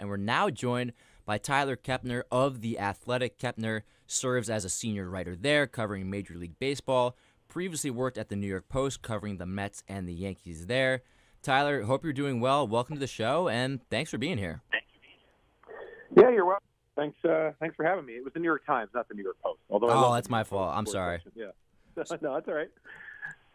and we're now joined by Tyler Kepner of The Athletic. Kepner serves as a senior writer there, covering Major League Baseball. Previously worked at the New York Post, covering the Mets and the Yankees there. Tyler, hope you're doing well. Welcome to the show, and thanks for being here. Yeah, you're welcome. Thanks for having me. It was the New York Times, not the New York Post. Although that's my fault. I'm sorry. Yeah. No, that's all right.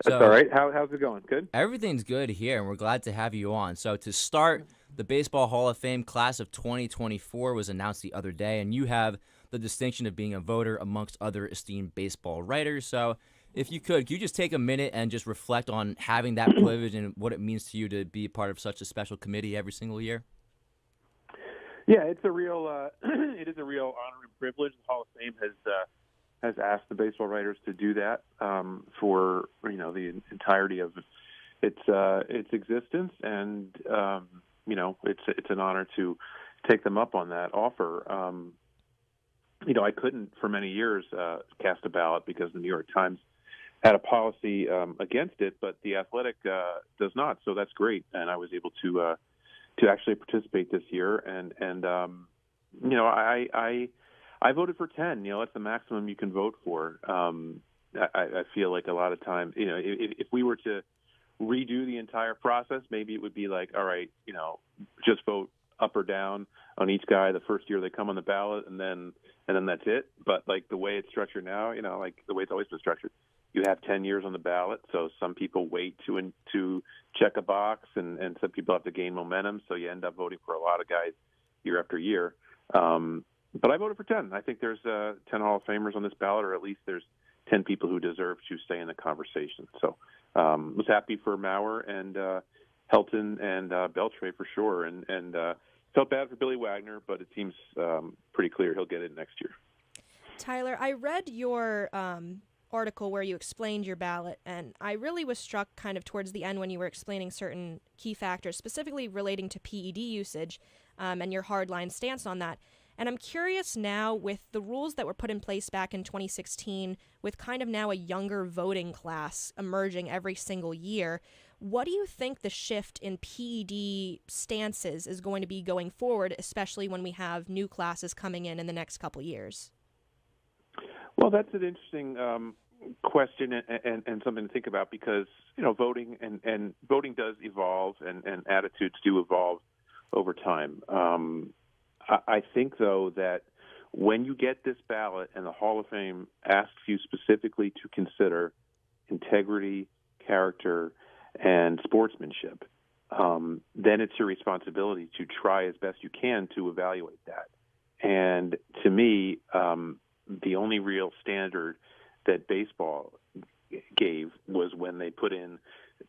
So, that's all right. How's it going? Good? Everything's good here, and we're glad to have you on. So to start, the Baseball Hall of Fame class of 2024 was announced the other day, and you have the distinction of being a voter amongst other esteemed baseball writers. So if you could you just take a minute and just reflect on having that privilege and what it means to you to be part of such a special committee every single year? Yeah, it's a real it is a real honor and privilege. The Hall of Fame has asked the baseball writers to do that for the entirety of its existence, and it's an honor to take them up on that offer. I couldn't for many years cast a ballot because the New York Times had a policy against it, but The Athletic does not, so that's great, and I was able to actually participate this year, and I voted for 10. That's the maximum you can vote for. I feel like a lot of times, if we were to redo the entire process, maybe it would be like, all right, just vote up or down on each guy the first year they come on the ballot, and then that's it. But like the way it's structured now, like the way it's always been structured, you have 10 years on the ballot, so some people wait to check a box, and some people have to gain momentum, so you end up voting for a lot of guys year after year. But I voted for 10. I think there's 10 Hall of Famers on this ballot, or at least there's 10 people who deserve to stay in the conversation. So was happy for Mauer and Helton and Beltre for sure, and felt bad for Billy Wagner, but it seems pretty clear he'll get it next year. Tyler, I read your article where you explained your ballot, and I really was struck kind of towards the end when you were explaining certain key factors, specifically relating to PED usage and your hardline stance on that. And I'm curious now, with the rules that were put in place back in 2016, with kind of now a younger voting class emerging every single year, what do you think the shift in PED stances is going to be going forward, especially when we have new classes coming in the next couple years? Well, that's an interesting question and something to think about, because voting and voting does evolve, and attitudes do evolve over time. I think, though, that when you get this ballot and the Hall of Fame asks you specifically to consider integrity, character, and sportsmanship, then it's your responsibility to try as best you can to evaluate that. And to me, the only real standard that baseball gave was when they put in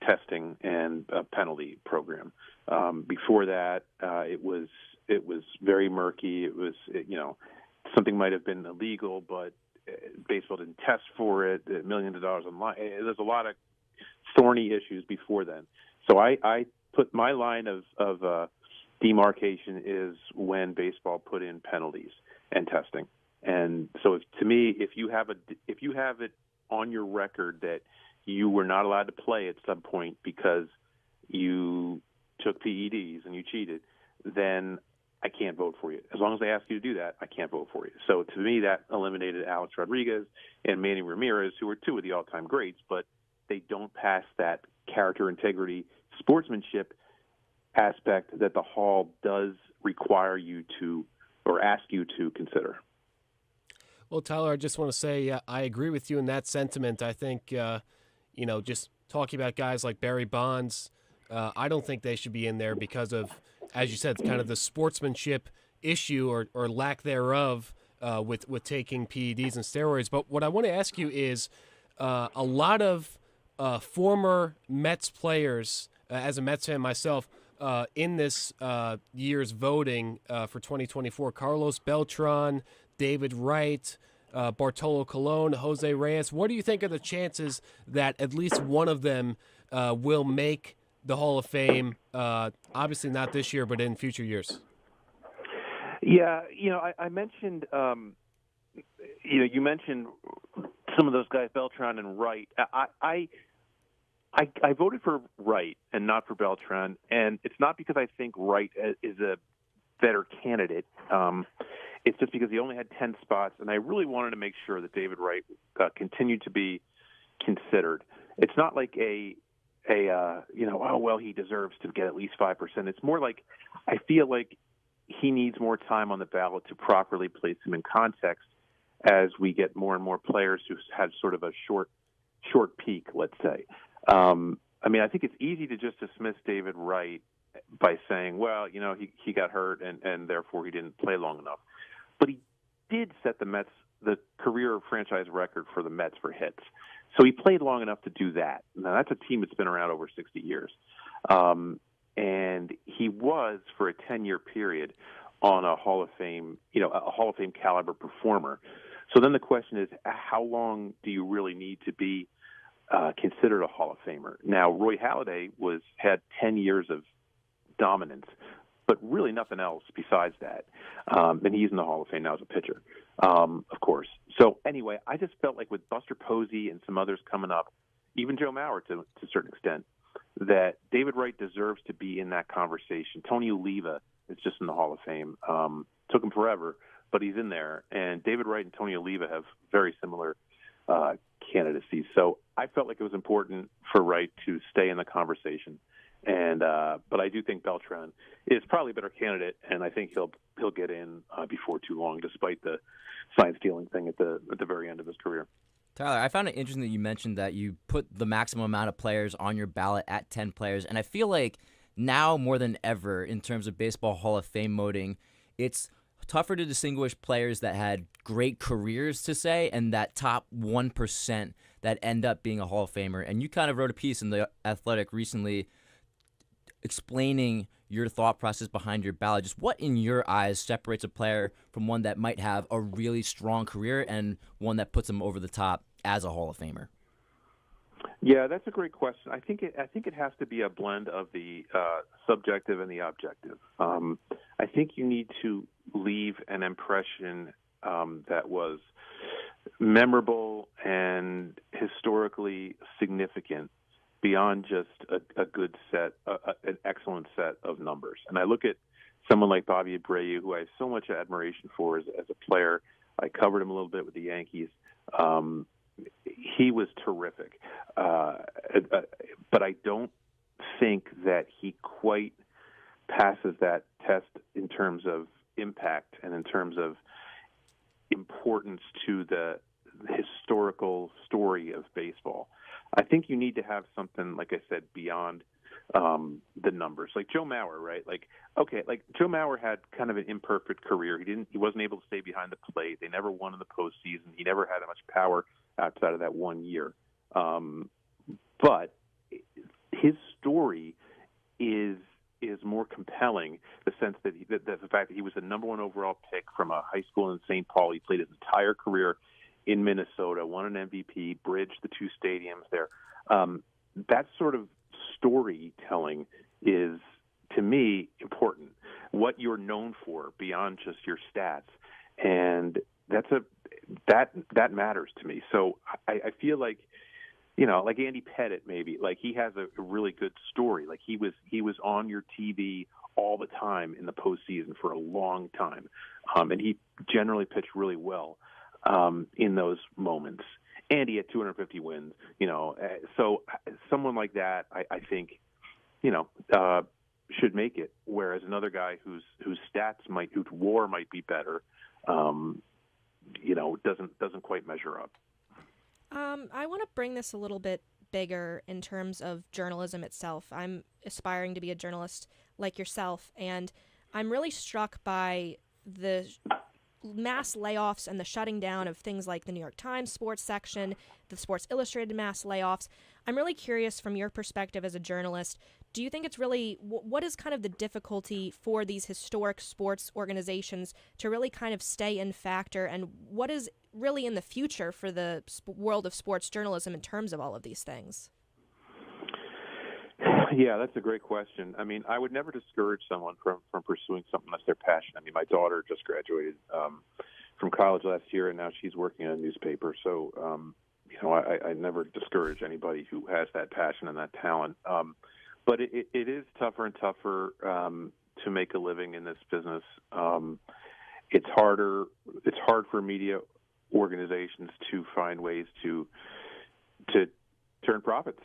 testing and a penalty program. Before that, it was very murky. It was something might have been illegal, but baseball didn't test for it. Millions of dollars online. There's a lot of thorny issues before then. So I put my line of demarcation is when baseball put in penalties and testing. And so, to me, if you have it on your record that you were not allowed to play at some point because you took PEDs and you cheated, then I can't vote for you. As long as they ask you to do that, I can't vote for you. So to me, that eliminated Alex Rodriguez and Manny Ramirez, who are two of the all-time greats, but they don't pass that character, integrity, sportsmanship aspect that the Hall does require you to, or ask you to consider. Well, Tyler, I just want to say I agree with you in that sentiment. I think, just talking about guys like Barry Bonds, I don't think they should be in there because of, as you said, kind of the sportsmanship issue or lack thereof with taking PEDs and steroids. But what I want to ask you is a lot of former Mets players, as a Mets fan myself, in this year's voting for 2024, Carlos Beltran, David Wright, Bartolo Colon, Jose Reyes. What do you think are the chances that at least one of them will make the Hall of Fame? Obviously not this year, but in future years. Yeah, I mentioned, you mentioned some of those guys, Beltran and Wright. I voted for Wright and not for Beltran, and it's not because I think Wright is a better candidate. It's just because he only had 10 spots, and I really wanted to make sure that David Wright continued to be considered. It's not like he deserves to get at least 5%. It's more like I feel like he needs more time on the ballot to properly place him in context as we get more and more players who had sort of a short peak, let's say. I think it's easy to just dismiss David Wright by saying, well, he got hurt and therefore he didn't play long enough. But he did set the career franchise record for the Mets for hits. So he played long enough to do that. Now, that's a team that's been around over 60 years. And he was, for a 10-year period, on a Hall of Fame, a Hall of Fame caliber performer. So then the question is, how long do you really need to be considered a Hall of Famer? Now, Roy Halladay had 10 years of dominance, but really nothing else besides that. And he's in the Hall of Fame now as a pitcher, of course. So anyway, I just felt like with Buster Posey and some others coming up, even Joe Mauer to a certain extent, that David Wright deserves to be in that conversation. Tony Oliva is just in the Hall of Fame. Took him forever, but he's in there. And David Wright and Tony Oliva have very similar candidacies. So I felt like it was important for Wright to stay in the conversation. But I do think Beltran is probably a better candidate, and I think he'll get in before too long, despite the sign stealing thing at the very end of his career. Tyler, I found it interesting that you mentioned that you put the maximum amount of players on your ballot at 10 players, and I feel like now more than ever in terms of Baseball Hall of Fame voting, it's tougher to distinguish players that had great careers, to say, and that top 1% that end up being a Hall of Famer. And you kind of wrote a piece in The Athletic recently explaining your thought process behind your ballot. Just what, in your eyes, separates a player from one that might have a really strong career and one that puts them over the top as a Hall of Famer? Yeah, that's a great question. I think it has to be a blend of the subjective and the objective. I think you need to leave an impression that was memorable and historically significant beyond just a good set, an excellent set of numbers. And I look at someone like Bobby Abreu, who I have so much admiration for as a player. I covered him a little bit with the Yankees. He was terrific. But I don't think that he quite passes that test in terms of impact and in terms of importance to the historical story of baseball. I think you need to have something, like I said, beyond the numbers. Like Joe Mauer, right? Like Joe Mauer had kind of an imperfect career. He wasn't able to stay behind the plate. They never won in the postseason. He never had much power outside of that 1 year. But his story is more compelling, the sense that the fact that he was the number one overall pick from a high school in St. Paul. He played his entire career in Minnesota, won an MVP, bridged the two stadiums there. That sort of storytelling is, to me, important. What you're known for beyond just your stats, and that matters to me. So I feel like, like Andy Pettitte, maybe, like he has a really good story. Like he was on your TV all the time in the postseason for a long time, and he generally pitched really well in those moments. And he had 250 wins, so someone like that, I think, should make it. Whereas another guy whose stats whose WAR might be better, doesn't quite measure up. I want to bring this a little bit bigger in terms of journalism itself. I'm aspiring to be a journalist like yourself, and I'm really struck by the mass layoffs and the shutting down of things like the New York Times sports section, the Sports Illustrated mass layoffs. I'm really curious from your perspective as a journalist, do you think it's really, what is kind of the difficulty for these historic sports organizations to really kind of stay in factor, and what is really in the future for the world of sports journalism in terms of all of these things? Yeah, that's a great question. I mean, I would never discourage someone from pursuing something that's their passion. I mean, my daughter just graduated from college last year, and now she's working in a newspaper. So, I never discourage anybody who has that passion and that talent. But it is tougher and tougher to make a living in this business. It's harder. It's hard for media organizations to find ways to turn profits.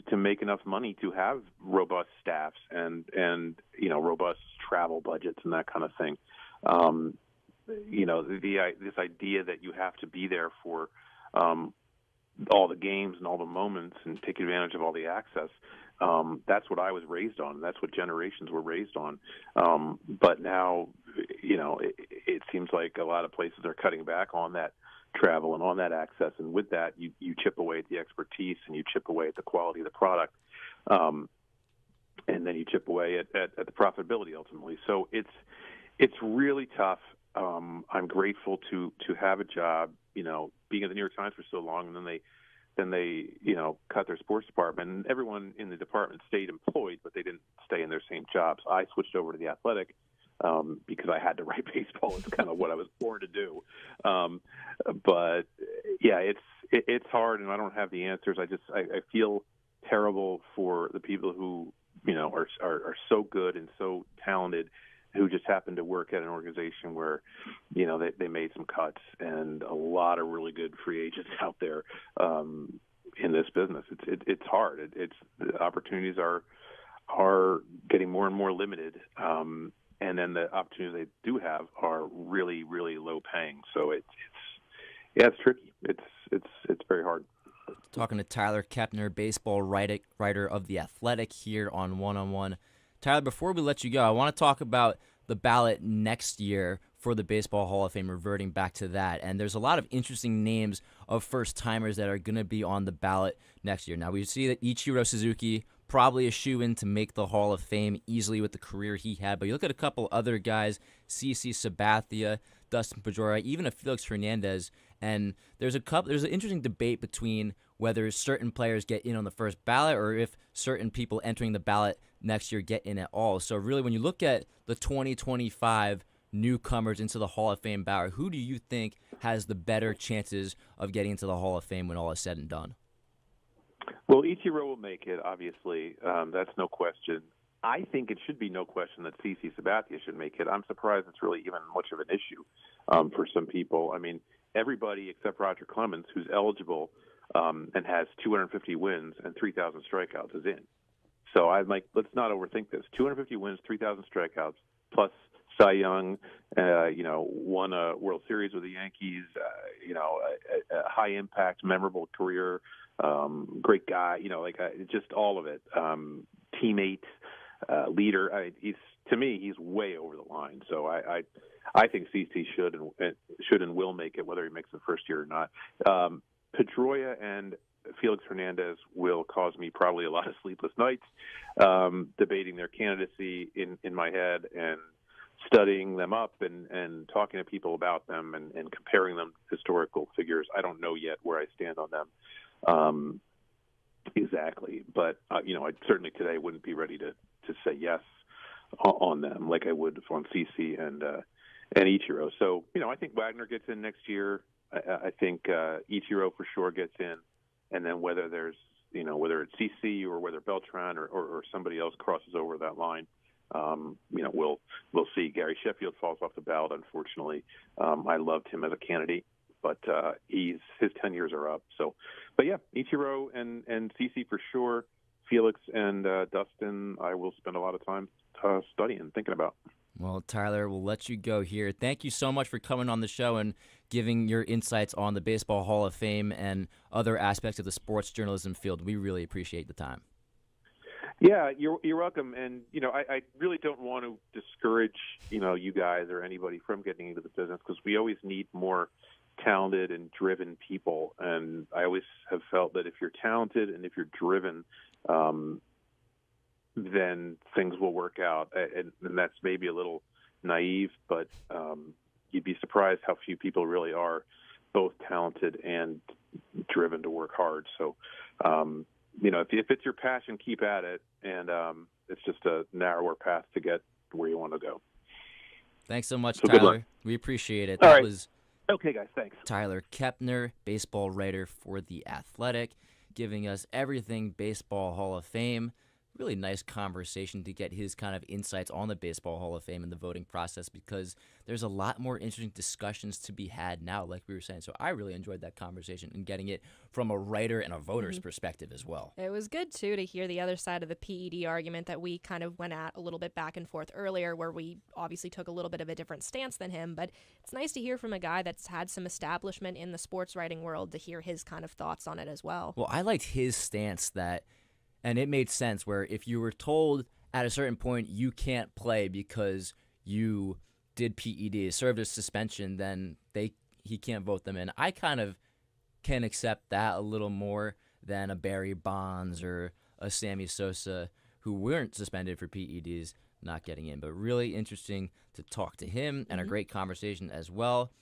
To make enough money to have robust staffs and robust travel budgets and that kind of thing. This idea that you have to be there for all the games and all the moments and take advantage of all the access. That's what I was raised on. That's what generations were raised on. But now, it seems like a lot of places are cutting back on that travel and on that access. And with that, you chip away at the expertise and you chip away at the quality of the product. And then you chip away at the profitability ultimately. So it's really tough. I'm grateful to have a job, being at the New York Times for so long, and then they cut their sports department, and everyone in the department stayed employed, but they didn't stay in their same jobs. I switched over to The Athletic because I had to write baseball. It's kind of what I was born to do. But yeah, it's hard, and I don't have the answers. I feel terrible for the people who are so good and so talented, who just happen to work at an organization where, they made some cuts, and a lot of really good free agents out there in this business. It's hard. The opportunities are getting more and more limited, and then the opportunities they do have are really, really low paying. So it's tricky. It's very hard. Talking to Tyler Kepner, baseball writer of The Athletic, here on One-on-One. Tyler, before we let you go, I want to talk about the ballot next year for the Baseball Hall of Fame, reverting back to that. And there's a lot of interesting names of first-timers that are going to be on the ballot next year. Now, we see that Ichiro Suzuki, probably a shoo-in to make the Hall of Fame easily with the career he had. But you look at a couple other guys, CC Sabathia, Dustin Pedroia, even a Felix Hernandez, and there's an interesting debate between whether certain players get in on the first ballot or if certain people entering the ballot next year get in at all. So really, when you look at the 2025 newcomers into the Hall of Fame ballot, who do you think has the better chances of getting into the Hall of Fame when all is said and done? Well, Ichiro will make it, obviously. That's no question. I think it should be no question that CC Sabathia should make it. I'm surprised it's really even much of an issue for some people. I mean, everybody except Roger Clemens, who's eligible and has 250 wins and 3,000 strikeouts, is in. So I'm like, let's not overthink this. 250 wins, 3,000 strikeouts, plus Cy Young, won a World Series with the Yankees, a high-impact, memorable career, great guy, just all of it. Teammate, leader. To me, he's way over the line. So I think CC should and will make it, whether he makes the first year or not. Pedroia and Felix Hernandez will cause me probably a lot of sleepless nights, debating their candidacy in my head and studying them up and talking to people about them and comparing them to historical figures. I don't know yet where I stand on them exactly, but I certainly today wouldn't be ready to say yes on them like I would on CC and Ichiro. So I think Wagner gets in next year. I think Ichiro for sure gets in, and then whether it's CC or whether Beltran or somebody else crosses over that line, we'll see. Gary Sheffield falls off the ballot, unfortunately. I loved him as a candidate, but his 10 years are up. So, but yeah, Ichiro and CC for sure. Felix and Dustin, I will spend a lot of time studying, thinking about. Well, Tyler, we'll let you go here. Thank you so much for coming on the show and giving your insights on the Baseball Hall of Fame and other aspects of the sports journalism field. We really appreciate the time. Yeah, you're welcome. And, I really don't want to discourage, you guys or anybody from getting into the business, because we always need more talented and driven people. And I always have felt that if you're talented and if you're driven, then things will work out. And that's maybe a little naive, but you'd be surprised how few people really are both talented and driven to work hard. So, if it's your passion, keep at it. And it's just a narrower path to get where you want to go. Thanks so much, So good luck. Tyler. We appreciate it. All That right. was Okay, guys, thanks. Tyler Kepner, baseball writer for The Athletic, giving us everything Baseball Hall of Fame. really nice conversation to get his kind of insights on the Baseball Hall of Fame and the voting process, because there's a lot more interesting discussions to be had now, like we were saying. So I really enjoyed that conversation and getting it from a writer and a voter's perspective as well. It was good, too, to hear the other side of the PED argument that we kind of went at a little bit back and forth earlier, where we obviously took a little bit of a different stance than him. But it's nice to hear from a guy that's had some establishment in the sports writing world to hear his kind of thoughts on it as well. Well, I liked his stance and it made sense, where if you were told at a certain point you can't play because you did PED, served a suspension, then he can't vote them in. I kind of can accept that a little more than a Barry Bonds or a Sammy Sosa, who weren't suspended for PEDs, not getting in. But really interesting to talk to him, and a great conversation as well.